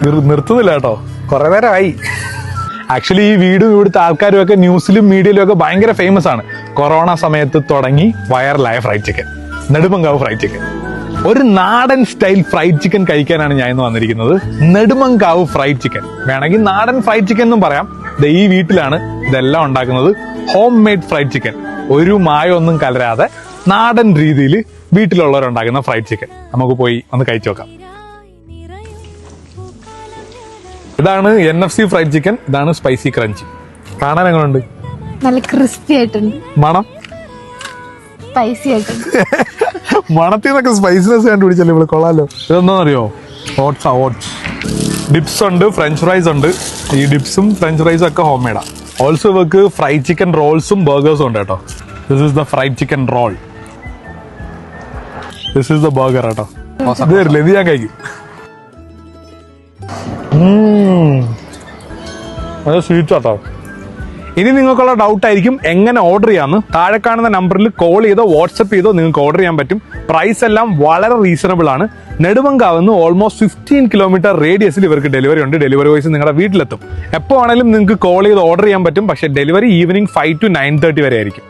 നിർത്തുന്നില്ല കേട്ടോ, കുറെ നേരമായി. ആക്ച്വലി ഈ വീടും ഇവിടുത്തെ ആൾക്കാരും ഒക്കെ ന്യൂസിലും മീഡിയയിലും ഒക്കെ ഭയങ്കര ഫേമസ് ആണ്. കൊറോണ സമയത്ത് തുടങ്ങി വൈറലായ fried chicken, Nedumankavu fried chicken. ഒരു നാടൻ സ്റ്റൈൽ ഫ്രൈഡ് ചിക്കൻ കഴിക്കാനാണ് ഞാൻ ഇന്ന് വന്നിരിക്കുന്നത്. നെടുമങ്കാവ് ഫ്രൈഡ് ചിക്കൻ, വേണമെങ്കിൽ നാടൻ ഫ്രൈഡ് ചിക്കൻ എന്നും പറയാം. ഈ വീട്ടിലാണ് ഇതെല്ലാം ഉണ്ടാക്കുന്നത്. ഹോം മെയ്ഡ് ഫ്രൈഡ് ചിക്കൻ, ഒരു മായൊന്നും കലരാതെ നാടൻ രീതിയിൽ വീട്ടിലുള്ളവരുണ്ടാക്കുന്ന ഫ്രൈഡ് ചിക്കൻ. നമുക്ക് പോയി ഒന്ന് കഴിച്ചു നോക്കാം. ഇതാണ് NFC ഫ്രൈഡ് ചിക്കൻ, ഇതാണ് സ്പൈസി ക്രഞ്ചി. കാണാൻ എങ്ങനെയുണ്ട്? നല്ല ക്രിസ്പി ആയിട്ടുണ്ട്. മണം സ്പൈസി ആയിട്ടുണ്ട്. മണത്തിൽ നിന്നൊക്കെ സ്പൈസിനെസ് കണ്ടുപിടിച്ചല്ലേ ഇവിടെ, കൊള്ളാലോ. ഇതെന്താണെന്നറിയോ? ഓട്സ് ഡിപ്സ് ഉണ്ട്, ഫ്രഞ്ച് ഫ്രൈസ് ഉണ്ട്. ഈ ഡിപ്സും ഫ്രഞ്ച് ഫ്രൈസും ഒക്കെ ഹോം മെയ്ഡാ. ഓൾസോ ഇവർക്ക് ഫ്രൈഡ് ചിക്കൻ റോൾസും ബർഗേഴ്സും ഉണ്ട് കേട്ടോ. This is the fried chicken roll, this is the burger കേട്ടോ. ഇത് വരില്ല, ഇത് ഞാൻ കഴിക്കും. അത് സ്വീറ്റ് കേട്ടോ. ഇനി നിങ്ങൾക്കുള്ള ഡൗട്ട് ആയിരിക്കും എങ്ങനെ ഓർഡർ ചെയ്യാമെന്ന്. താഴെ കാണുന്ന നമ്പറിൽ കോൾ ചെയ്തോ വാട്സപ്പ് ചെയ്തോ നിങ്ങൾക്ക് ഓർഡർ ചെയ്യാൻ പറ്റും. പ്രൈസ് എല്ലാം വളരെ റീസണബിൾ ആണ്. നെടുമങ്കാവെന്ന് ഓൾമോസ്റ്റ് 15 കിലോമീറ്റർ റേഡിയസിൽ ഇവർക്ക് ഡെലിവറി ഉണ്ട്. ഡെലിവറി വോയ്സ് നിങ്ങളുടെ വീട്ടിലെത്തും. എപ്പോൾ ആണെങ്കിലും നിങ്ങൾക്ക് കോൾ ചെയ്ത് ഓർഡർ ചെയ്യാൻ പറ്റും. പക്ഷേ ഡെലിവറി ഈവനിങ് 5 to 9:30 വരെ ആയിരിക്കും.